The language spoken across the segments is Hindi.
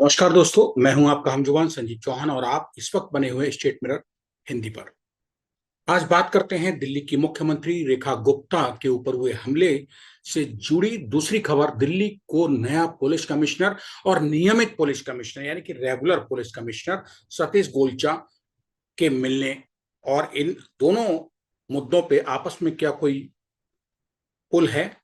नमस्कार दोस्तों, मैं हूं आपका हमजुबान संजीव चौहान और आप इस वक्त बने हुए स्टेट मिरर हिंदी पर। आज बात करते हैं दिल्ली की मुख्यमंत्री रेखा गुप्ता के ऊपर हुए हमले से जुड़ी दूसरी खबर। दिल्ली को नया पुलिस कमिश्नर और नियमित पुलिस कमिश्नर यानी कि regular police commissioner Satish Golcha के मिलने और इन दोनों मुद्दों पे आपस में क्या कोई पुल है,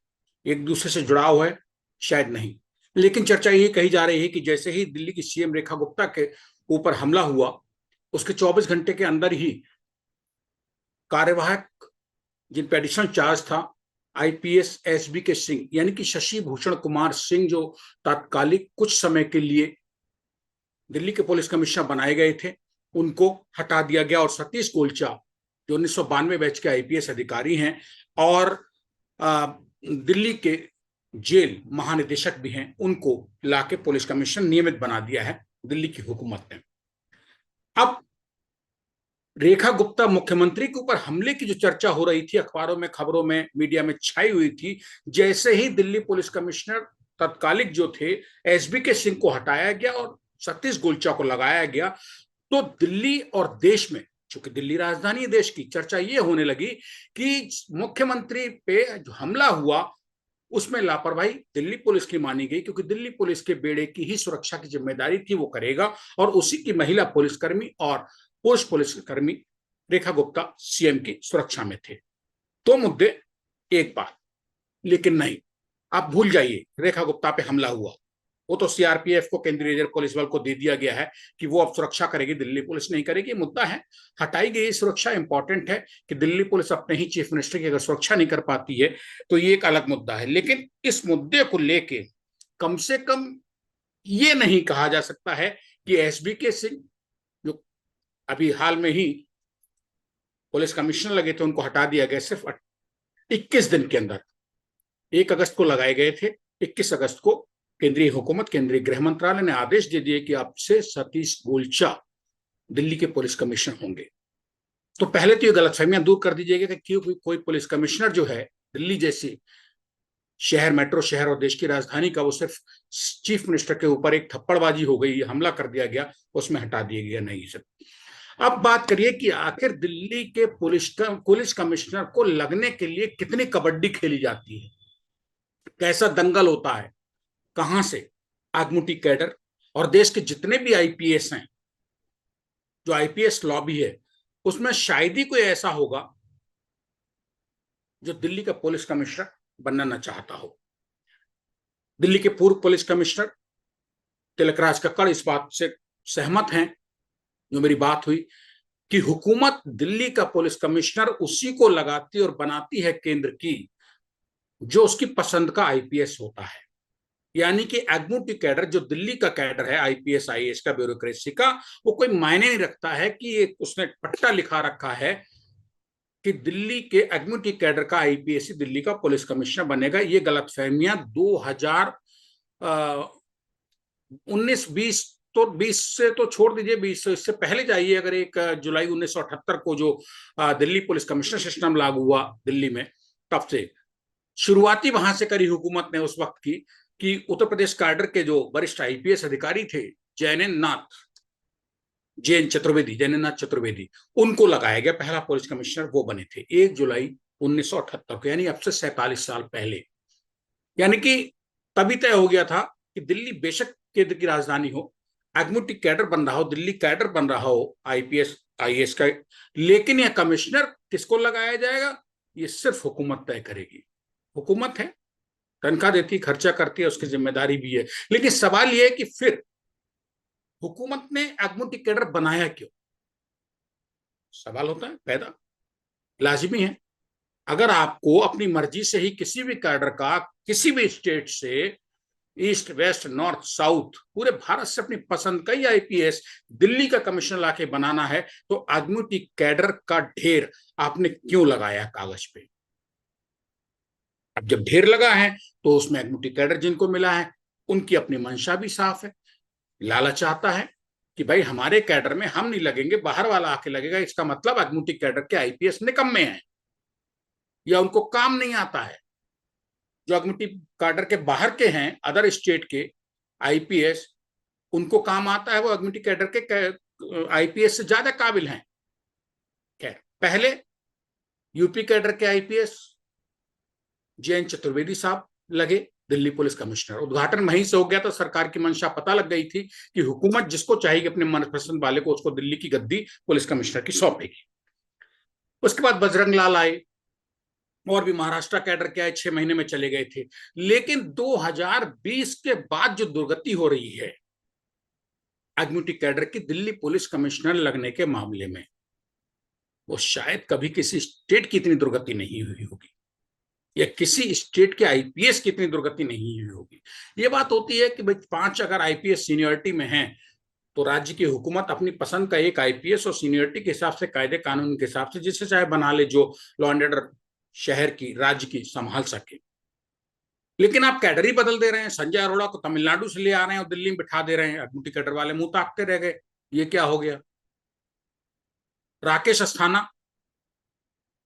एक दूसरे से जुड़ाव है? शायद नहीं। लेकिन चर्चा ये कही जा रही है कि जैसे ही दिल्ली की सीएम रेखा गुप्ता के ऊपर हमला हुआ, उसके 24 घंटे के अंदर ही कार्यवाहक जिन पे एडिशनल चार्ज था, आईपीएस एसबी के सिंह यानी कि शशि भूषण कुमार सिंह, जो तात्कालिक कुछ समय के लिए दिल्ली के पुलिस कमिश्नर बनाए गए थे, उनको हटा दिया गया और सतीश गोलचा जो 1992 बैच के आईपीएस अधिकारी हैं और दिल्ली के जेल महानिदेशक भी हैं, उनको लाके पुलिस कमिश्नर नियमित बना दिया है दिल्ली की हुकूमत ने। अब रेखा गुप्ता मुख्यमंत्री के ऊपर हमले की जो चर्चा हो रही थी, अखबारों में, खबरों में, मीडिया में छाई हुई थी, जैसे ही दिल्ली पुलिस कमिश्नर तत्कालिक जो थे एसबी के सिंह को हटाया गया और सतीश गोलचा को लगाया गया, तो दिल्ली और देश में, चूंकि दिल्ली राजधानी है देश की, चर्चा ये होने लगी कि मुख्यमंत्री पे जो हमला हुआ उसमें लापरवाही दिल्ली पुलिस की मानी गई, क्योंकि दिल्ली पुलिस के बेड़े की ही सुरक्षा की जिम्मेदारी थी, वो करेगा। और उसी की महिला पुलिसकर्मी और पुरुष पुलिसकर्मी रेखा गुप्ता सीएम की सुरक्षा में थे। दो मुद्दे एक बात। लेकिन नहीं, आप भूल जाइए रेखा गुप्ता पे हमला हुआ, वो तो सीआरपीएफ को, केंद्रीय रिजर्व पुलिस बल को दे दिया गया है कि वो अब सुरक्षा करेगी, दिल्ली पुलिस नहीं करेगी। मुद्दा है हटाई गई सुरक्षा। इंपॉर्टेंट है कि दिल्ली पुलिस अपने ही चीफ मिनिस्टर की अगर सुरक्षा नहीं कर पाती है तो ये एक अलग मुद्दा है। लेकिन इस मुद्दे को लेके कम से कम ये नहीं कहा जा सकता है कि एसबी के सिंह, जो अभी हाल में ही पुलिस कमिश्नर लगे थे, उनको हटा दिया गया सिर्फ 21 दिन के अंदर। 1 अगस्त को लगाए गए थे, 21 अगस्त को केंद्रीय हुकूमत, केंद्रीय गृह मंत्रालय ने आदेश दे दिए कि अब से सतीश गोलचा दिल्ली के पुलिस कमिश्नर होंगे। तो पहले तो ये गलतफहमियां दूर कर दीजिएगा कि क्यों कोई पुलिस कमिश्नर जो है दिल्ली जैसी शहर, मेट्रो शहर और देश की राजधानी का, वो सिर्फ चीफ मिनिस्टर के ऊपर एक थप्पड़बाजी हो गई, हमला कर दिया गया, उसमें हटा दिया गया, नहीं सर। अब बात करिए कि आखिर दिल्ली के पुलिस कमिश्नर को लगने के लिए कितनी कबड्डी खेली जाती है, कैसा दंगल होता है, कहां से आगमुटी कैडर और देश के जितने भी आईपीएस हैं, जो आईपीएस लॉबी है, उसमें शायद ही कोई ऐसा होगा जो दिल्ली का पुलिस कमिश्नर बनना न चाहता हो। दिल्ली के पूर्व पुलिस कमिश्नर तिलकराज कक्कड़ इस बात से सहमत हैं, जो मेरी बात हुई, कि हुकूमत दिल्ली का पुलिस कमिश्नर उसी को लगाती और बनाती है केंद्र की जो उसकी पसंद का आईपीएस होता है। यानी कि एग्मूटी कैडर, जो दिल्ली का कैडर है आईपीएस आईएएस का, ब्यूरोक्रेसी का, वो कोई मायने नहीं रखता है कि उसने पट्टा लिखा रखा है कि दिल्ली के एग्मूटी कैडर का आईपीएस दिल्ली का पुलिस कमिश्नर बनेगा। ये गलतफहमियां 2019-20 तो 20 से तो छोड़ दीजिए, 20 से इससे पहले जाइए। अगर 1 जुलाई 1978 को जो दिल्ली पुलिस कमिश्नर सिस्टम लागू हुआ दिल्ली में, तब से शुरुआती वहां से करी हुकूमत ने उस वक्त की कि उत्तर प्रदेश कैडर के जो वरिष्ठ आईपीएस अधिकारी थे, जैनेन्द्र नाथ चतुर्वेदी, उनको लगाया गया पहला पुलिस कमिश्नर, वो बने थे 1 जुलाई 1978 को, यानी अब से 47 साल पहले। यानी कि तभी तय हो गया था कि दिल्ली बेशक केंद्र की राजधानी हो, एग्मूटिक कैडर बन रहा हो, दिल्ली कैडर बन रहा हो आईपीएस आईएएस का, लेकिन यह कमिश्नर किसको लगाया जाएगा ये सिर्फ हुकूमत तय करेगी। हुकूमत है, तनख्वाह देती, खर्चा करती है, उसकी जिम्मेदारी भी है। लेकिन सवाल यह है कि फिर हुकूमत ने एग्मूटिक कैडर बनाया क्यों? सवाल होता है पैदा, लाजिमी है। अगर आपको अपनी मर्जी से ही किसी भी कैडर का किसी भी स्टेट से, ईस्ट वेस्ट नॉर्थ साउथ, पूरे भारत से अपनी पसंद का ही आईपीएस दिल्ली का कमिश्नर लाके बनाना है, तो एग्मूटी कैडर का ढेर आपने क्यों लगाया कागज पे? अब जब ढेर लगा है तो उसमें एग्मूटी कैडर जिनको मिला है उनकी अपनी मंशा भी साफ है। लालच चाहता है कि भाई हमारे कैडर में हम नहीं लगेंगे, बाहर वाला आके लगेगा, इसका मतलब एग्मूटी कैडर के आईपीएस निकम्मे हैं या उनको काम नहीं आता है। जो एग्मूटी कैडर के बाहर के हैं, अदर स्टेट के आईपीएस, उनको काम आता है, वो अग्निटी कैडर के आईपीएस से ज्यादा काबिल हैं। खैर, पहले यूपी कैडर के आईपीएस जयंत चतुर्वेदी साहब लगे दिल्ली पुलिस कमिश्नर। उद्घाटन वहीं से हो गया था। सरकार की मंशा पता लग गई थी कि हुकूमत जिसको चाहिए अपने मनपसंद वाले को, उसको दिल्ली की गद्दी पुलिस कमिश्नर की सौंपेगी। उसके बाद बजरंग लाल आए और भी महाराष्ट्र कैडर के आए, 6 महीने में चले गए थे। लेकिन 2020 के बाद जो दुर्गति हो रही है अग्निटी कैडर की दिल्ली पुलिस कमिश्नर लगने के मामले में, वो शायद कभी किसी स्टेट की इतनी दुर्गति नहीं हुई होगी, या किसी स्टेट के आईपीएस की इतनी दुर्गति नहीं हुई होगी। ये बात होती है कि भाई 5 अगर आईपीएस सीनियरिटी में हैं तो राज्य की हुकूमत अपनी पसंद का एक आईपीएस और सीनियरिटी के हिसाब से, कायदे कानून के हिसाब से जिसे चाहे बना ले, जो लॉ एंड ऑर्डर शहर की, राज्य की संभाल सके। लेकिन आप कैडर ही बदल दे रहे हैं। संजय अरोड़ा को तमिलनाडु से ले आ रहे हैं और दिल्ली में बिठा दे रहे हैं। अग्निटी कैडर वाले मुंह ताकते रह गए, ये क्या हो गया। राकेश अस्थाना,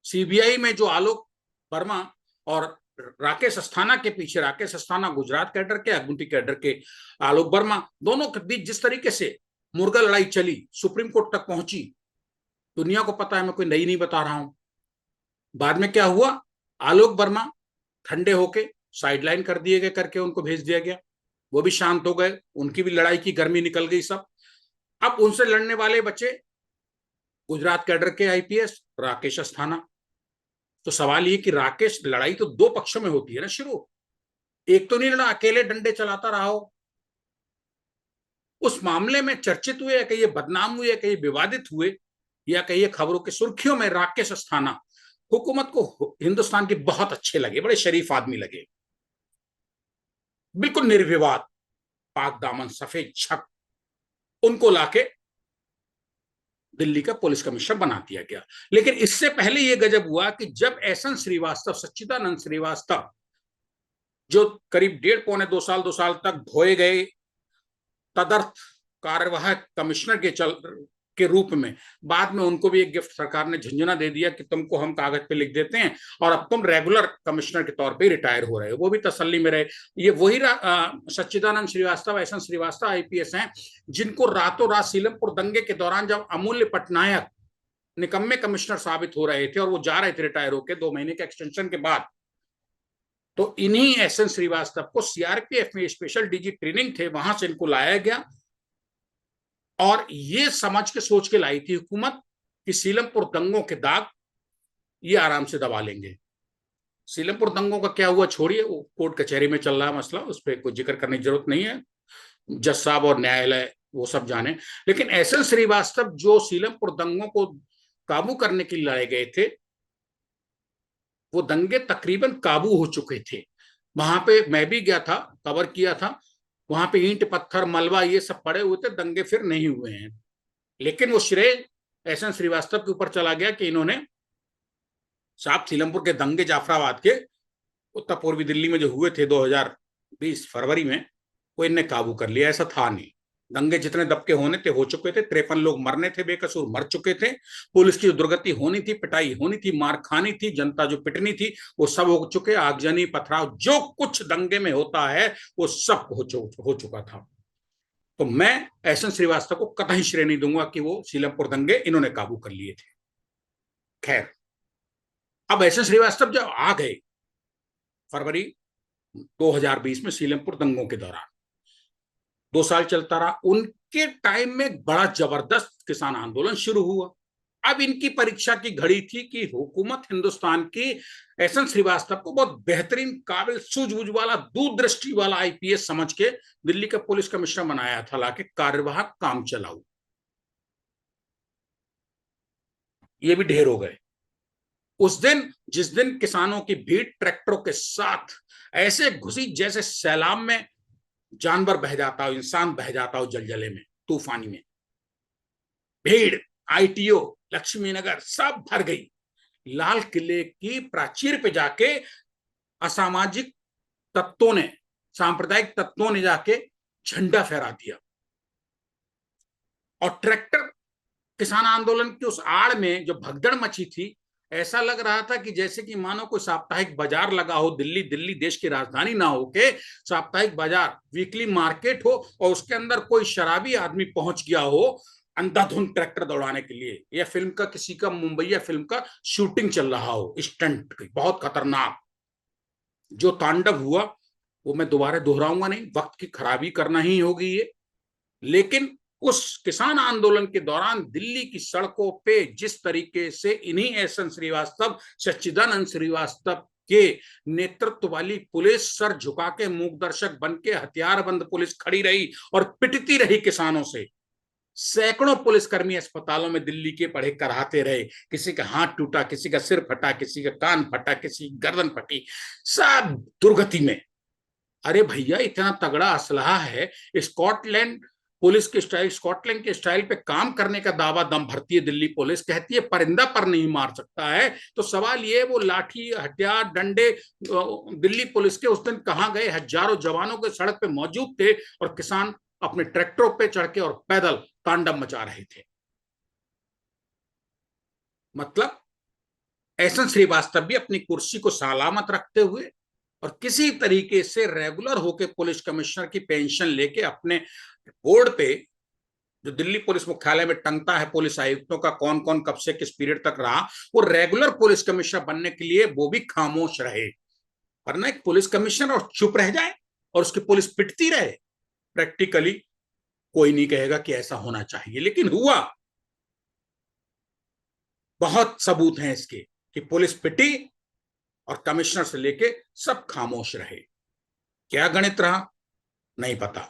सीबीआई में जो आलोक वर्मा और राकेश अस्थाना के पीछे, राकेश अस्थाना गुजरात कैडर के, अग्निटी कैडर के आलोक वर्मा, दोनों के बीच जिस तरीके से मुर्गा लड़ाई चली, सुप्रीम कोर्ट तक पहुंची, दुनिया को पता है, मैं कोई नई नहीं बता रहा हूं। बाद में क्या हुआ, आलोक वर्मा ठंडे होके साइडलाइन कर दिए गए, करके उनको भेज दिया गया। वो भी शांत हो गए, उनकी भी लड़ाई की गर्मी निकल गई सब। अब उनसे लड़ने वाले बचे गुजरात कैडर के आईपीएस राकेश अस्थाना। तो सवाल ये कि राकेश, लड़ाई तो 2 पक्षों में होती है ना शुरू, एक तो नहीं लड़ा, अकेले डंडे चलाता रहा हो। उस मामले में चर्चित हुए, या कहीं बदनाम हुए, या कहीं विवादित हुए, या कहीं खबरों की सुर्खियों में राकेश अस्थाना हुकूमत को, हिंदुस्तान के बहुत अच्छे लगे, बड़े शरीफ आदमी लगे, बिल्कुल निर्विवाद, पाक दामन, सफेद छक, उनको लाके दिल्ली का पुलिस कमिश्नर बना दिया गया। लेकिन इससे पहले यह गजब हुआ कि जब एसएन श्रीवास्तव, सच्चिदानंद श्रीवास्तव, जो करीब 1.5-2 साल तक ढोए गए तदर्थ कार्यवाहक कमिश्नर के रूप में, बाद में उनको भी एक गिफ्ट सरकार ने झंझना दे दिया कि तुमको हम कागज पे लिख देते हैं और अब तुम रेगुलर कमिश्नर के तौर पे रिटायर हो रहे हो। वो भी तसल्ली में रहे। ये वही सच्चिदानंद श्रीवास्तव, एसएन श्रीवास्तव आईपीएस हैं जिनको रातों रात सीलमपुर दंगे के दौरान, जब अमूल्य पटनायक निकम्मे कमिश्नर साबित हो रहे थे और वो जा रहे थे रिटायर होकर 2 महीने के एक्सटेंशन के बाद, तो इन्हीं एसएन श्रीवास्तव को सीआरपीएफ में स्पेशल डीजी ट्रेनिंग थे, वहां से इनको लाया गया और ये समझ के, सोच के लाई थी हुकूमत कि सीलमपुर दंगों के दाग ये आराम से दबा लेंगे। सीलमपुर दंगों का क्या हुआ छोड़िए, वो कोर्ट कचहरी में चल रहा है मसला, उस पर कोई जिक्र करने की जरूरत नहीं है, जज साहब और न्यायालय वो सब जाने। लेकिन एसएन श्रीवास्तव जो सीलमपुर दंगों को काबू करने के लिए लाए गए थे, वो दंगे तकरीबन काबू हो चुके थे। वहां पे मैं भी गया था, कवर किया था, वहां पे ईंट पत्थर मलबा ये सब पड़े हुए थे, दंगे फिर नहीं हुए हैं। लेकिन वो श्रेय एसएन श्रीवास्तव के ऊपर चला गया कि इन्होंने साहब सीलमपुर के दंगे, जाफराबाद के, उत्तर पूर्वी दिल्ली में जो हुए थे 2020 फरवरी में, वो इनने काबू कर लिया। ऐसा था नहीं, दंगे जितने दबके होने थे हो चुके थे, 53 लोग मरने थे, बेकसूर मर चुके थे। पुलिस की जो दुर्गति होनी थी, पिटाई होनी थी, मार खानी थी, जनता जो पिटनी थी, वो सब हो चुके। आगजनी, पथराव, जो कुछ दंगे में होता है वो सब हो चुका था। तो मैं एसएन श्रीवास्तव को कतई श्रेय नहीं दूंगा कि वो सीलमपुर दंगे इन्होंने काबू कर लिए थे। खैर, अब एसएन श्रीवास्तव जब आ गए फरवरी 2020 में सीलमपुर दंगों के दौरान, 2 साल चलता रहा, उनके टाइम में बड़ा जबरदस्त किसान आंदोलन शुरू हुआ। अब इनकी परीक्षा की घड़ी थी कि हुकूमत हिंदुस्तान की एसएन श्रीवास्तव को बहुत बेहतरीन, काबिल, सूझबूझ वाला, दूरदृष्टि वाला आईपीएस समझ के दिल्ली का पुलिस कमिश्नर बनाया था, लाके कार्यवाहक काम चलाऊ। ये भी ढेर हो गए। उस दिन, जिस दिन किसानों की भीड़ ट्रैक्टरों के साथ ऐसे घुसी जैसे सैलाब में जानवर बह जाता हो, इंसान बह जाता हो जलजले में, तूफानी में, भीड़, आईटीओ, लक्ष्मी नगर सब भर गई। लाल किले की प्राचीर पे जाके असामाजिक तत्वों ने, सांप्रदायिक तत्वों ने जाके झंडा फहरा दिया और ट्रैक्टर, किसान आंदोलन की उस आड़ में जो भगदड़ मची थी, ऐसा लग रहा था कि जैसे कि मानो कोई साप्ताहिक बाजार लगा हो, दिल्ली दिल्ली देश की राजधानी ना हो के साप्ताहिक बाजार, वीकली मार्केट हो, और उसके अंदर कोई शराबी आदमी पहुंच गया हो अंधाधुंध ट्रैक्टर दौड़ाने के लिए, या फिल्म का किसी का मुंबई फिल्म का शूटिंग चल रहा हो, स्टंट बहुत खतरनाक। जो तांडव हुआ वो मैं दोबारा दोहराऊंगा नहीं, वक्त की खराबी करना ही होगी ये। लेकिन उस किसान आंदोलन के दौरान दिल्ली की सड़कों पे जिस तरीके से इन्हीं एस एन श्रीवास्तव, सच्चिदानंद श्रीवास्तव के नेतृत्व वाली पुलिस सर झुका के मूक दर्शक बन के हथियारबंद पुलिस खड़ी रही और पिटती रही किसानों से, सैकड़ों पुलिसकर्मी अस्पतालों में दिल्ली के पड़े कराहते रहे, किसी का हाथ टूटा, किसी का सिर फटा, किसी का कान फटा, किसी की गर्दन फटी, सब दुर्गति में। अरे भैया इतना तगड़ा असलहा है, स्कॉटलैंड पुलिस के स्टाइल, स्कॉटलैंड के स्टाइल पे काम करने का दावा दम भरती है दिल्ली पुलिस, कहती है परिंदा पर नहीं मार सकता है। तो सवाल ये, वो लाठी हथियार डंडे दिल्ली पुलिस के उस दिन कहां गए? हजारों जवानों के सड़क पे मौजूद थे और किसान अपने ट्रैक्टरों पे चढ़ के और पैदल तांडव मचा रहे थे। मतलब एस.एन. श्रीवास्तव भी अपनी कुर्सी को सलामत रखते हुए और किसी तरीके से रेगुलर होके पुलिस कमिश्नर की पेंशन लेके अपने बोर्ड पे, जो दिल्ली पुलिस मुख्यालय में टंगता है पुलिस आयुक्तों का कौन कौन कब से किस पीरियड तक रहा, वो रेगुलर पुलिस कमिश्नर बनने के लिए वो भी खामोश रहे। वरना एक पुलिस कमिश्नर और चुप रह जाए और उसकी पुलिस पिटती रहे, प्रैक्टिकली कोई नहीं कहेगा कि ऐसा होना चाहिए, लेकिन हुआ। बहुत सबूत हैं इसके कि पुलिस पिटी और कमिश्नर से लेके सब खामोश रहे। क्या गणित रहा नहीं पता,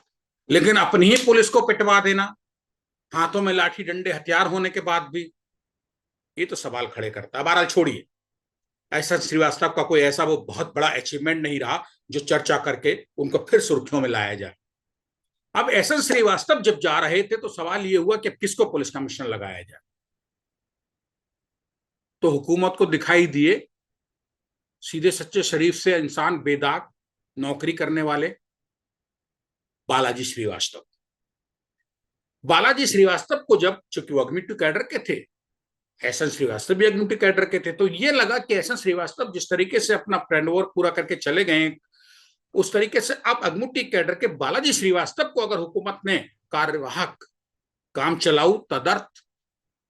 लेकिन अपनी ही पुलिस को पिटवा देना हाथों में लाठी डंडे हथियार होने के बाद भी, ये तो सवाल खड़े करता है। बहरहाल छोड़िए, ऐसा श्रीवास्तव का कोई ऐसा वो बहुत बड़ा अचीवमेंट नहीं रहा जो चर्चा करके उनको फिर सुर्खियों में लाया जाए। अब एस एन श्रीवास्तव जब जा रहे थे तो सवाल ये हुआ कि अब किसको पुलिस कमिश्नर लगाया जाए। तो हुकूमत को दिखाई दिए सीधे सच्चे शरीफ से इंसान, बेदाग नौकरी करने वाले बालाजी श्रीवास्तव। बालाजी श्रीवास्तव को जब, चूंकि वो अग्निमिट्री कैडर के थे, एस एन श्रीवास्तव भी अग्निमिट्री कैडर के थे, तो ये लगा कि एस एन श्रीवास्तव जिस तरीके से अपना पैंडओवर पूरा करके चले गए, उस तरीके से अब अग्निमिट्री कैडर के बालाजी श्रीवास्तव को अगर हुकूमत ने कार्यवाहक, काम चलाऊ, तदर्थ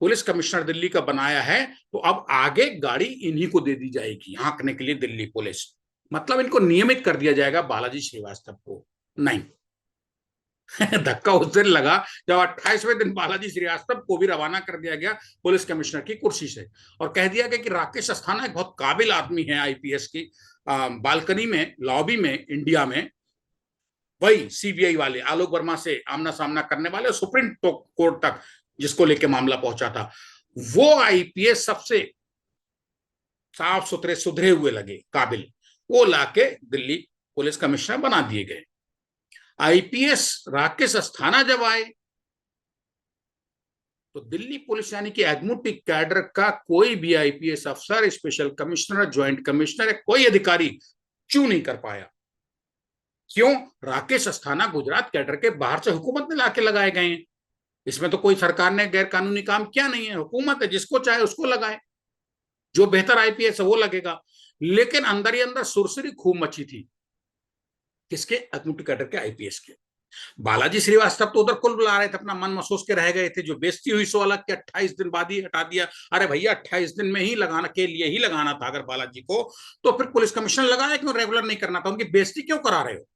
पुलिस कमिश्नर दिल्ली का बनाया है, तो अब आगे गाड़ी इन्हीं को दे दी जाएगी हाँकने के लिए दिल्ली पुलिस। मतलब इनको नियमित कर दिया जाएगा बालाजी श्रीवास्तव को। नहीं धक्का उस दिन लगा जब 28वें दिन बालाजी श्रीवास्तव को भी रवाना कर दिया गया पुलिस कमिश्नर की कुर्सी से, और कह दिया गया कि राकेश अस्थाना एक बहुत काबिल आदमी है, आईपीएस की बालकनी में, लॉबी में, इंडिया में वही सीबीआई वाले आलोक वर्मा से आमना सामना करने वाले, सुप्रीम कोर्ट तक जिसको लेके मामला पहुंचा था, वो आईपीएस सबसे साफ सुथरे सुधरे हुए लगे, काबिल, वो लाके दिल्ली पुलिस कमिश्नर बना दिए गए। आईपीएस राकेश अस्थाना जब आए तो दिल्ली पुलिस यानी कि एग्मोटिक कैडर का कोई भी आईपीएस अफसर, स्पेशल कमिश्नर, ज्वाइंट कमिश्नर, कोई अधिकारी चू नहीं कर पाया। क्यों? राकेश अस्थाना गुजरात कैडर के बाहर से हुकूमत ने लाके लगाए गए हैं। इसमें तो कोई सरकार ने गैर कानूनी काम किया नहीं है, हुकूमत है, जिसको चाहे उसको लगाए, जो बेहतर आईपीएस है वो लगेगा। लेकिन अंदर ही अंदर सुरसरी खूब मची थी, किसके? अग्निमिट्री कैडर के आईपीएस के। बालाजी श्रीवास्तव तो उधर कुल बुला रहे थे, अपना मन महसूस के रह गए थे। जो बेइज्जती हुई सो अलग के 28 दिन बाद ही हटा दिया। अरे भैया 28 दिन में ही लगाना के लिए ही लगाना था अगर बालाजी को, तो फिर पुलिस कमिश्नर लगाया क्यों? रेगुलर नहीं करना था? उनकी बेइज्जती क्यों करा रहे हो?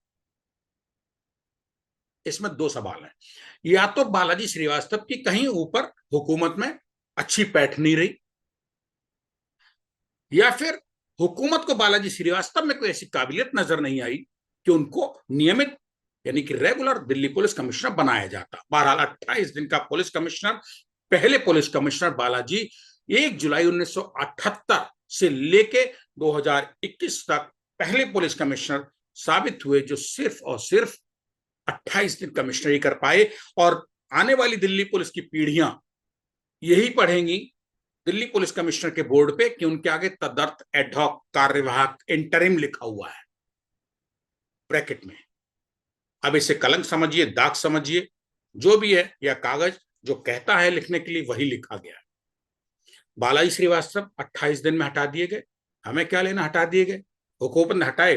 इसमें दो सवाल है। या तो बालाजी श्रीवास्तव की कहीं ऊपर हुकूमत में अच्छी पैठ नहीं रही, या फिर हुकूमत को बालाजी श्रीवास्तव में कोई ऐसी काबिलियत नजर नहीं आई कि उनको नियमित यानी कि रेगुलर दिल्ली पुलिस कमिश्नर बनाया जाता। बहरहाल 28 दिन का पुलिस कमिश्नर, पहले पुलिस कमिश्नर बालाजी 1 जुलाई 1978 से लेके 2021 तक पहले पुलिस कमिश्नर साबित हुए जो सिर्फ और सिर्फ 28 दिन कमिश्नरी कर पाए। और आने वाली दिल्ली पुलिस की पीढ़ियां यही पढ़ेंगी दिल्ली पुलिस कमिश्नर के बोर्ड पे कि उनके आगे तदर्थ एडहॉक कार्यवाहक इंटरिम लिखा हुआ है ब्रैकेट में। अब इसे कलंक समझिए, दाग समझिए, जो भी है, या कागज जो कहता है लिखने के लिए वही लिखा गया है। बालाजी श्रीवास्तव 28 दिन में हटा दिए गए। हमें क्या लेना, हटा दिए गए, हुकूमत ने हटाए,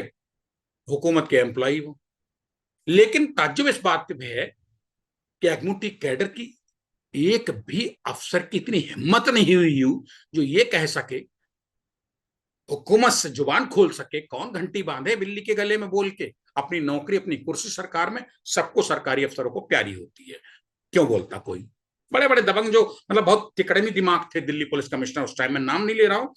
हुकूमत के एम्प्लॉई हो। लेकिन ताज्जुब इस बात पे है कि एग्मूटी कैडर की एक भी अफसर की इतनी हिम्मत नहीं हुई जो ये कह सके, हुकूमत से जुबान खोल सके, कौन घंटी बांधे बिल्ली के गले में बोल के, अपनी नौकरी अपनी कुर्सी सरकार में, सबको सरकारी अफसरों को प्यारी होती है, क्यों बोलता कोई? बड़े बड़े दबंग जो मतलब बहुत तिकड़मी दिमाग थे दिल्ली पुलिस कमिश्नर उस टाइम में, नाम नहीं ले रहा हूं,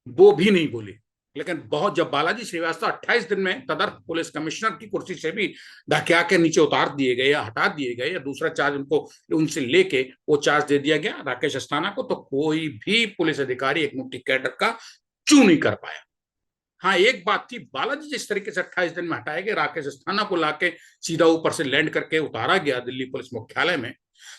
वो भी नहीं बोले। लेकिन बहुत, जब बालाजी श्रीवास्तव 28 दिन में तदर्थ पुलिस कमिश्नर की कुर्सी से भी धकेला के नीचे उतार दिए गए या हटा दिए गए, या दूसरा चार्ज उनको उनसे लेके वो चार्ज दे दिया गया राकेश अस्थाना को, तो कोई भी पुलिस अधिकारी एक मुट्ठी कैडर का चू नहीं कर पाया। हाँ, एक बात थी, बालाजी जिस तरीके से 28 दिन में हटाए गए, राकेश अस्थाना को लाके सीधा ऊपर से लैंड करके उतारा गया दिल्ली पुलिस मुख्यालय में,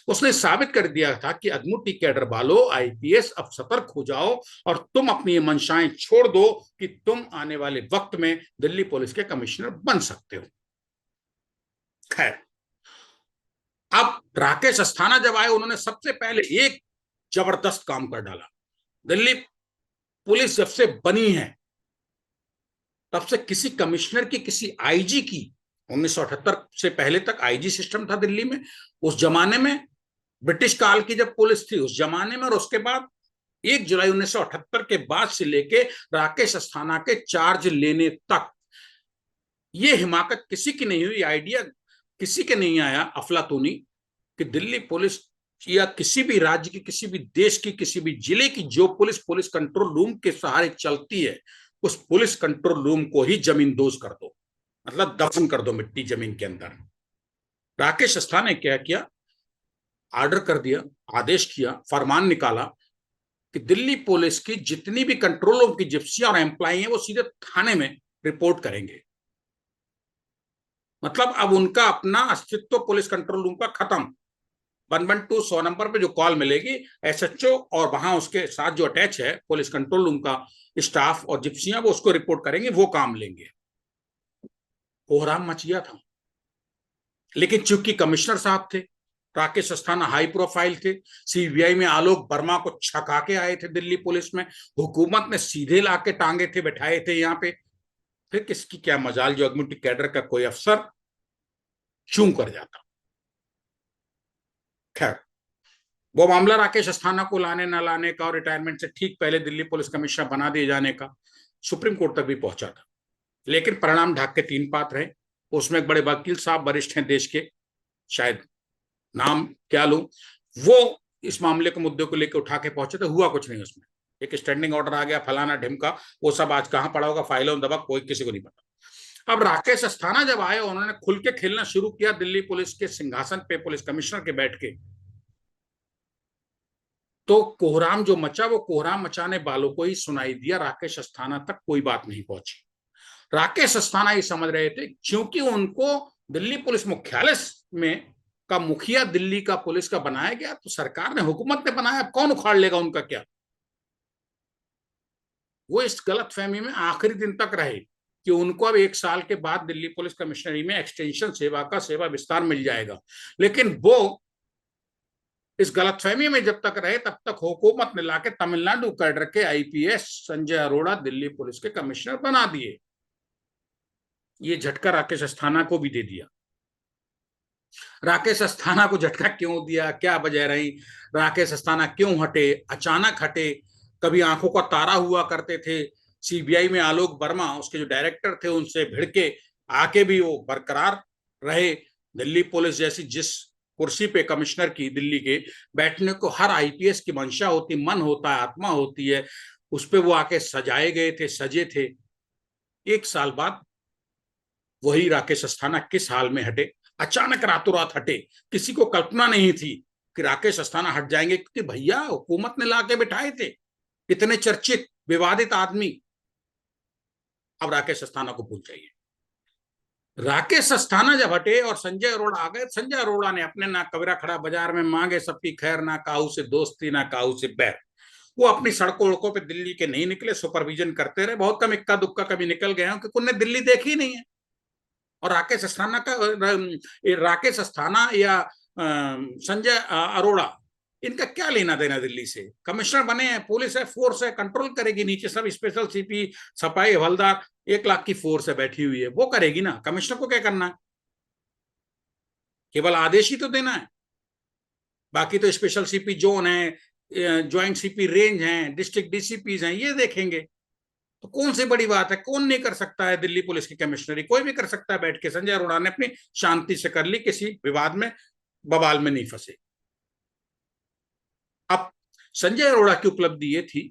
उसने साबित कर दिया था कि अगमुट्टी कैडर वालों, आईपीएस, अब सतर्क हो जाओ और तुम अपनी ये मंशाएं छोड़ दो कि तुम आने वाले वक्त में दिल्ली पुलिस के कमिश्नर बन सकते हो। खैर, अब राकेश अस्थाना जब आए, उन्होंने सबसे पहले एक जबरदस्त काम कर डाला। दिल्ली पुलिस जब से बनी है तब से किसी कमिश्नर की, किसी आईजी की, 1978 से पहले तक आईजी सिस्टम था दिल्ली में, उस जमाने में ब्रिटिश काल की जब पुलिस थी उस जमाने में, और उसके बाद 1 जुलाई 1978 के बाद से लेके राकेश अस्थाना के चार्ज लेने तक ये हिमाकत किसी की नहीं हुई, आइडिया किसी के नहीं आया अफलातूनी कि दिल्ली पुलिस या किसी भी राज्य की, किसी भी देश की, किसी भी जिले की जो पुलिस पुलिस कंट्रोल रूम के सहारे चलती है, उस पुलिस कंट्रोल रूम को ही जमींदोज कर दो, मतलब दफन कर दो मिट्टी जमीन के अंदर। राकेश अस्थाना ने क्या किया, ऑर्डर कर दिया, आदेश किया, फरमान निकाला कि दिल्ली पुलिस की जितनी भी कंट्रोल रूम की जिप्सियां और एम्प्लॉई हैं वो सीधे थाने में रिपोर्ट करेंगे। मतलब अब उनका अपना अस्तित्व पुलिस कंट्रोल रूम का खत्म। 112 100 नंबर पे जो कॉल मिलेगी, एसएचओ और वहां उसके साथ जो अटैच है पुलिस कंट्रोल रूम का स्टाफ और जिप्सियां, वो उसको रिपोर्ट करेंगे, वो काम लेंगे। कोहराम मच गया था। लेकिन चूंकि कमिश्नर साहब थे, राकेश अस्थाना हाई प्रोफाइल थे, सीबीआई में आलोक वर्मा को छका के आए थे दिल्ली पुलिस में, हुकूमत ने सीधे लाके टांगे थे, बैठाए थे यहाँ पे, फिर किसकी क्या मजाल जो अगमुट्टी कैडर का कोई अफसर चूं कर जाता। खैर, वो मामला राकेश अस्थाना को लाने न लाने का और रिटायरमेंट से ठीक पहले दिल्ली पुलिस कमिश्नर बना दिए जाने का सुप्रीम कोर्ट तक भी पहुंचा था। लेकिन परिणाम ढाक के 3 पात्र रहे। उसमें एक बड़े वकील साहब वरिष्ठ हैं देश के, शायद नाम क्या लूं, वो इस मामले के मुद्दे को लेकर उठा के पहुंचे थे। हुआ कुछ नहीं उसमें, एक स्टैंडिंग ऑर्डर आ गया, फलाना ढिमका, वो सब आज कहां पड़ा होगा, फाइलों दबा, कोई किसी को नहीं पता। अब राकेश अस्थाना जब आए, उन्होंने खुल के खेलना शुरू किया दिल्ली पुलिस के सिंहासन पे, पुलिस कमिश्नर के बैठ के, तो कोहराम जो मचा, वो कोहराम मचाने वालों को ही सुनाई दिया, राकेश अस्थाना तक कोई बात नहीं पहुंची। राकेश अस्थाना ये समझ रहे थे क्योंकि उनको दिल्ली पुलिस मुख्यालय में का मुखिया दिल्ली का पुलिस का बनाया गया, तो सरकार ने, हुकूमत ने बनाया, कौन उखाड़ लेगा उनका क्या। वो इस गलत फहमी में आखिरी दिन तक रहे कि उनको अब 1 साल के बाद दिल्ली पुलिस कमिश्नरी में एक्सटेंशन सेवा का सेवा विस्तार मिल जाएगा। लेकिन वो इस गलतफहमी में जब तक रहे, तब तक हुकूमत ने लाके तमिलनाडु कैडर के आईपीएस संजय अरोड़ा दिल्ली पुलिस के कमिश्नर बना दिए। ये झटका राकेश अस्थाना को भी दे दिया। राकेश अस्थाना को झटका क्यों दिया, क्या वजह रही, राकेश अस्थाना क्यों हटे, अचानक हटे, कभी आंखों का तारा हुआ करते थे, सीबीआई में आलोक वर्मा उसके जो डायरेक्टर थे उनसे भिड़के आके भी वो बरकरार रहे। दिल्ली पुलिस जैसी जिस कुर्सी पे कमिश्नर की दिल्ली के बैठने को हर आईपीएस की मंशा होती, मन होता है, आत्मा होती है, उस पे वो आके सजाए गए थे, सजे थे। 1 साल बाद वही राकेश अस्थाना किस हाल में हटे, अचानक रातों रात हटे। किसी को कल्पना नहीं थी कि राकेश अस्थाना हट जाएंगे, क्योंकि भैया हुकूमत ने लाके बिठाए थे, इतने चर्चित विवादित आदमी। अब राकेश अस्थाना को भूल जाइए। राकेश अस्थाना जब हटे और संजय अरोड़ा आ गए, संजय अरोड़ा ने अपने ना कबीरा खड़ा बाजार में मांगे सबकी खैर, ना काहू से दोस्ती ना काहू से बैर। वो अपनी सड़कों उड़कों पे दिल्ली के नहीं निकले, सुपरविजन करते रहे, बहुत कम इक्का दुक्का कभी निकल गए हैं, क्योंकि उन्हें दिल्ली देखी ही नहीं है। और राकेश अस्थाना या संजय अरोड़ा इनका क्या लेना देना दिल्ली से? कमिश्नर बने हैं, पुलिस है, फोर्स है, कंट्रोल करेगी, नीचे सब स्पेशल सीपी, सफाई हवलदार, 1 लाख की फोर्स है बैठी हुई है, वो करेगी ना। कमिश्नर को क्या करना है? केवल आदेश ही तो देना है। बाकी तो स्पेशल सीपी जोन है, ज्वाइंट सीपी रेंज है, डिस्ट्रिक्ट डीसीपीज हैं, ये देखेंगे। तो कौन सी बड़ी बात है? कौन नहीं कर सकता है दिल्ली पुलिस की कमिश्नरी? कोई भी कर सकता है बैठ के। संजय अरोड़ा ने अपनी शांति से कर ली, किसी विवाद में बवाल में नहीं फंसे। अब संजय अरोड़ा की उपलब्धि ये थी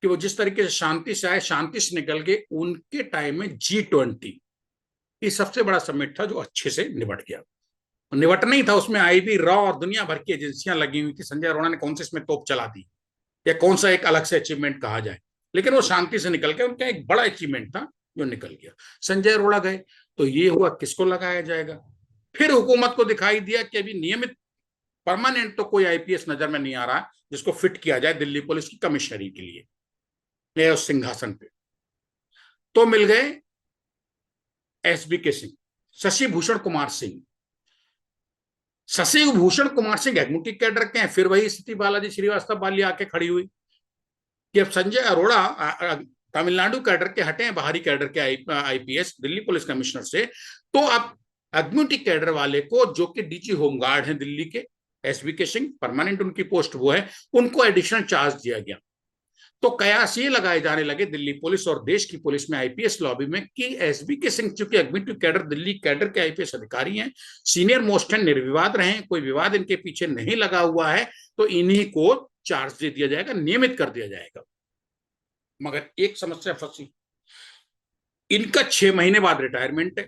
कि वो जिस तरीके से शांति से आए, शांति से निकल गए। उनके टाइम में G20 ये सबसे बड़ा समिट था जो अच्छे से निबट गया। निबट नहीं था, उसमें आईबी रॉ और दुनिया भर की एजेंसियां लगी हुई थी। संजय अरोड़ा ने कौन से इसमें तोप चला दी या कौन सा एक अलग से अचीवमेंट कहा जाए, लेकिन वो शांति से निकल गया। उनका एक बड़ा अचीवमेंट था जो निकल गया। संजय अरोड़ा गए तो ये हुआ, किसको लगाया जाएगा? फिर हुकूमत को दिखाई दिया कि अभी नियमित परमानेंट तो कोई आईपीएस नजर में नहीं आ रहा जिसको फिट किया जाए दिल्ली पुलिस की कमिश्नरी के लिए, उस सिंहासन पे। तो मिल गए एसबी के सिंह, शशि भूषण कुमार सिंह। शशि भूषण कुमार सिंह एग्मोटिक कैडर के हैं। फिर वही स्थिति बालाजी श्रीवास्तव वाली आके खड़ी हुई कि अब संजय अरोड़ा तमिलनाडु कैडर के हटे हैं, बाहरी कैडर के आईपीएस दिल्ली पुलिस कमिश्नर से। तो अब एग्मोटिक कैडर वाले को, जो कि डीजी होमगार्ड हैं दिल्ली के, एसबी के सिंह, परमानेंट उनकी पोस्ट वो है, उनको एडिशनल चार्ज दिया गया। तो कयास ये लगाए जाने लगे दिल्ली पुलिस और देश की पुलिस में, आईपीएस लॉबी में, कि एसबी के सिंह चूंकि एग्जीक्यूटिव कैडर दिल्ली कैडर के आईपीएस अधिकारी हैं, सीनियर मोस्ट हैं, निर्विवाद रहे, कोई विवाद इनके पीछे नहीं लगा हुआ है, तो इन्हीं को चार्ज दे दिया जाएगा, नियमित कर दिया जाएगा। मगर एक समस्या फंसी, इनका 6 महीने बाद रिटायरमेंट है।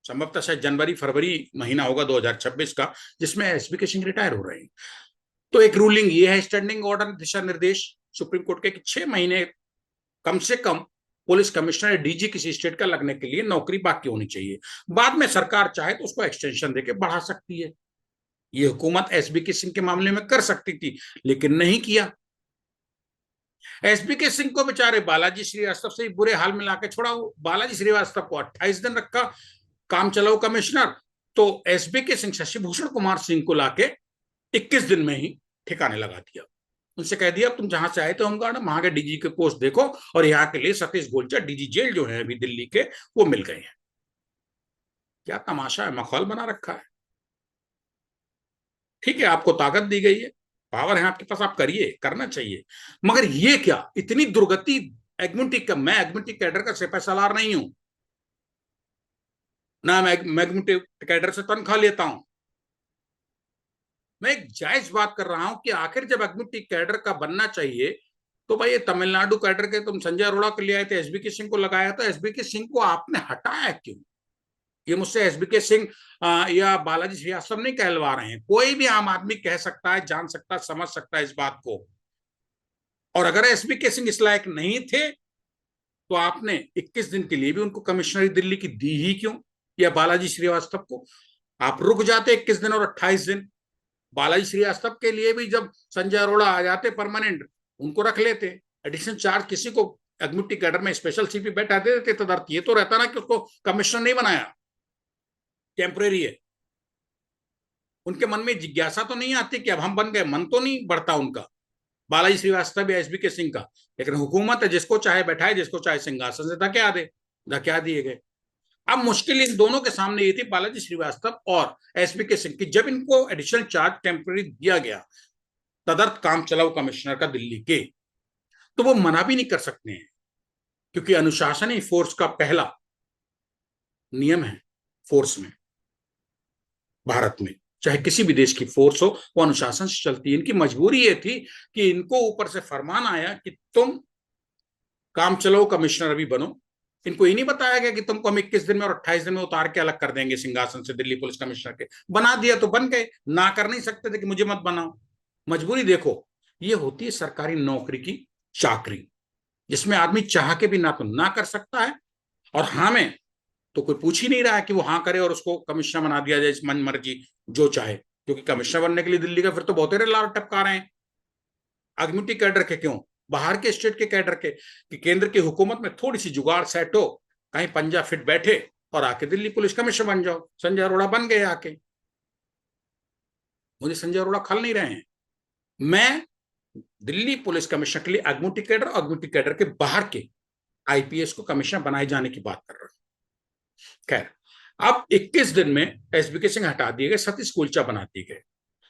संभवतः शायद जनवरी फरवरी महीना होगा 2026 का, जिसमें एसबी के सिंह रिटायर हो रहे हैं। तो एक रूलिंग ये है, स्टैंडिंग ऑर्डर, दिशा निर्देश सुप्रीम कोर्ट के, कि 6 महीने कम से कम पुलिस कमिश्नर, डीजी किसी स्टेट का लगने के लिए नौकरी बाकी होनी चाहिए। बाद में सरकार चाहे तो उसको एक्सटेंशन देके बढ़ा सकती है। ये हुकूमत एसबी के सिंह के मामले में कर सकती थी, लेकिन नहीं किया। एसबी के सिंह को बेचारे बालाजी श्रीवास्तव से बुरे हाल में लाके छोड़ा। बालाजी श्रीवास्तव को 28 दिन रखा काम चलाओ कमिश्नर, तो एसबी के सिंह, शशि भूषण कुमार सिंह को लाके 21 दिन में ही ठिकाने लगा दिया। उनसे कह दिया तुम जहां से आए थे होमगार्ड, वहां के डीजी के पोस्ट देखो, और यहाँ के लिए सतीश गोलचा डीजी जेल जो है अभी दिल्ली के, वो मिल गए हैं। क्या तमाशा है, माहौल बना रखा है। ठीक है, आपको ताकत दी गई है, पावर है आपके पास, आप करिए, करना चाहिए। मगर ये क्या इतनी दुर्गति एग्मोटिक का? मैं एग्मोटिक कैडर का सिपह सालार नहीं हूं ना, मैं एग्मोटिक कैडर से तनख्वाह लेता हूं। मैं एक जायज बात कर रहा हूं कि आखिर जब एग्मोटिक कैडर का बनना चाहिए, तो भाई ये तमिलनाडु कैडर के तुम संजय अरोड़ा के लिए आए थे, एसबी के सिंह को लगाया, तो एसबी के सिंह को आपने हटाया क्यों? ये मुझसे एसबी के सिंह या बालाजी श्रीवास्तव नहीं कहलवा रहे हैं, कोई भी आम आदमी कह सकता है, जान सकता है, समझ सकता है इस बात को। और अगर एसबी के सिंह इस लायक नहीं थे, तो आपने 21 दिन के लिए भी उनको कमिश्नरी दिल्ली की दी ही क्यों? या बालाजी श्रीवास्तव को आप रुक जाते 21 दिन और 28 दिन। बालाजी श्रीवास्तव के लिए भी जब संजय अरोड़ा आ जाते परमानेंट, उनको रख लेते, एडिशनल चार्ज किसी को एग्मोटिक कैडर में स्पेशल सीपी बैठा दे देते, तदर्थ ये तो रहता ना कि उसको कमिश्नर नहीं बनाया, टेम्परेरी है। उनके मन में जिज्ञासा तो नहीं आती कि अब हम बन गए, मन तो नहीं बढ़ता उनका, बालाजी श्रीवास्तव या एसबी के सिंह का। लेकिन हुकूमत है, जिसको चाहे बैठाए, जिसको चाहे सिंहासन से धकेला दे, धकेला दिए गए। अब मुश्किल इन दोनों के सामने ये थी, बालाजी श्रीवास्तव और एसबी के सिंह की, जब इनको एडिशनल चार्ज टेम्पररी दिया गया तदर्थ काम चलाओ कमिश्नर का दिल्ली के, तो वो मना भी नहीं कर सकते हैं, क्योंकि अनुशासन ही फोर्स का पहला नियम है। फोर्स में, भारत में चाहे किसी भी देश की फोर्स हो, वो अनुशासन से चलती है। इनकी मजबूरी ये थी कि इनको ऊपर से फरमान आया कि तुम काम चलाओ कमिश्नर अभी बनो। इनको ये नहीं बताया गया कि तुमको हम 21 दिन में और 28 दिन में उतार के अलग कर देंगे सिंहासन से दिल्ली पुलिस कमिश्नर के। बना दिया तो बन गए, ना कर नहीं सकते थे कि मुझे मत बनाओ। मजबूरी देखो, ये होती है सरकारी नौकरी की चाकरी, जिसमें आदमी चाह के भी ना तो ना कर सकता है, और हाँ में तो कोई पूछ ही नहीं रहा है कि वो हाँ करे और उसको कमिश्नर बना दिया जाए मन मर्जी जो चाहे। क्योंकि कमिश्नर बनने के लिए दिल्ली का फिर तो बहुत लाल टपका रहे हैं। एग्जीक्यूटिव कैडर के क्यों, बाहर के स्टेट के कैडर के, कि केंद्र की हुकूमत में थोड़ी सी जुगाड़ सेट हो, कहीं पंजा फिट बैठे और आके दिल्ली पुलिस कमिश्नर बन जाओ। संजय अरोड़ा बन गए आके। मुझे संजय अरोड़ा खल नहीं रहे हैं। मैं दिल्ली पुलिस कमिश्नर के लिए अग्निटी कैडर और अग्निटी कैडर के बाहर के आईपीएस को कमिश्नर बनाए जाने की बात कर रहा हूं। खैर, अब 21 दिन में एसबीके सिंह हटा दिए गए, सतीश कुलचा बना दिए गए।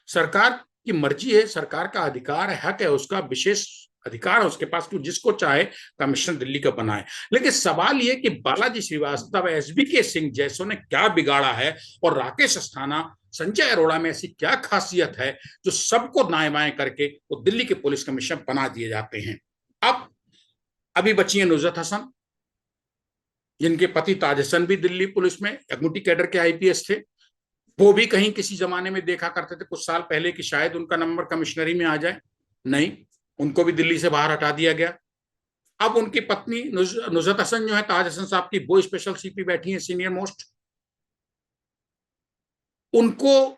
सरकार की मर्जी है, सरकार का अधिकार है, हक है, उसका विशेष अधिकार है उसके पास कि जिसको चाहे कमिश्नर दिल्ली का बनाए। लेकिन सवाल यह कि बालाजी श्रीवास्तव, एसबीके सिंह जैसों ने क्या बिगाड़ा है और राकेश अस्थाना, संजय अरोड़ा में ऐसी क्या खासियत है जो सबको दाएं बाएं करके वो दिल्ली के पुलिस कमिश्नर बना दिए जाते हैं। अब अभी बची है नुजरत हसन, जिनके पति ताज हसन भी दिल्ली पुलिस में अग्निटी कैडर के आईपीएस थे। वो भी कहीं किसी जमाने में देखा करते थे कुछ साल पहले कि शायद उनका नंबर कमिश्नरी में आ जाए, नहीं, उनको भी दिल्ली से बाहर हटा दिया गया। अब उनकी पत्नी नुजरत हसन जो है, ताज हसन साहब की वो स्पेशल सीपी बैठी है, सीनियर मोस्ट, उनको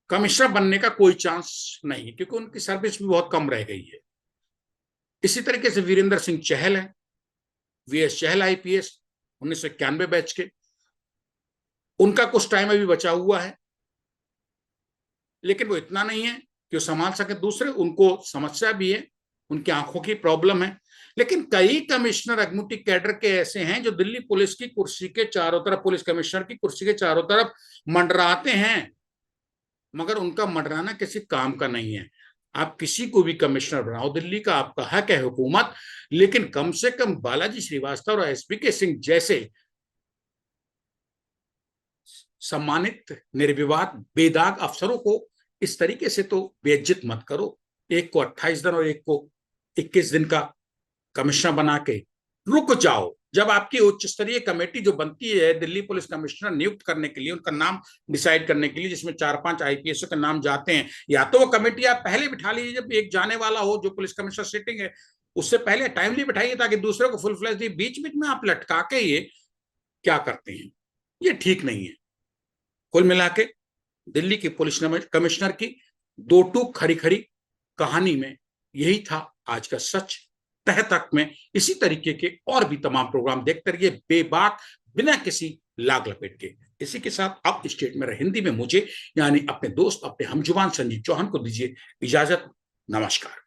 कमिश्नर बनने का कोई चांस नहीं, क्योंकि उनकी सर्विस भी बहुत कम रह गई है। इसी तरीके से वीरेंद्र सिंह चहल है, वीएस चहल आईपीएस 1991 बैच के, उनका कुछ टाइम अभी बचा हुआ है, लेकिन वो इतना नहीं है कि वो संभाल सके दूसरे, उनको समस्या भी है, उनकी आंखों की प्रॉब्लम है। लेकिन कई कमिश्नर अग्निटी कैडर के ऐसे हैं जो दिल्ली पुलिस की कुर्सी के चारों तरफ, पुलिस कमिश्नर की कुर्सी के चारों तरफ मंडराते हैं, मगर उनका मंडराना किसी काम का नहीं है। आप किसी को भी कमिश्नर बनाओ दिल्ली का, आपका हक है हुकूमत, लेकिन कम से कम बालाजी श्रीवास्तव और एसबीके सिंह जैसे सम्मानित, निर्विवाद, बेदाग अफसरों को इस तरीके से तो बेइज्जत मत करो। एक को 28 दिन और एक को 21 दिन का कमिश्नर बना के रुक जाओ। जब आपकी उच्च स्तरीय कमेटी जो बनती है दिल्ली पुलिस कमिश्नर नियुक्त करने के लिए, उनका नाम डिसाइड करने के लिए, जिसमें 4-5 आईपीएस के नाम जाते हैं, या तो वो कमेटी आप पहले बिठा लीजिए जब एक जाने वाला हो, जो पुलिस कमिश्नर सिटिंग है उससे पहले टाइमली बिठाइए, ताकि दूसरे को फुल फ्लैश दिए। बीच बीच में आप लटका के ये क्या करते हैं, ये ठीक नहीं है। कुल मिला के दिल्ली की पुलिस कमिश्नर की दो टूक खरी खरी कहानी में यही था आज का सच। तह तक में इसी तरीके के और भी तमाम प्रोग्राम देखते रहिए बेबाक, बिना किसी लाग लपेट के। इसी के साथ अब स्टेट में हिंदी में मुझे यानी अपने दोस्त, अपने हमजुबान संजीव चौहान को दीजिए इजाजत। नमस्कार।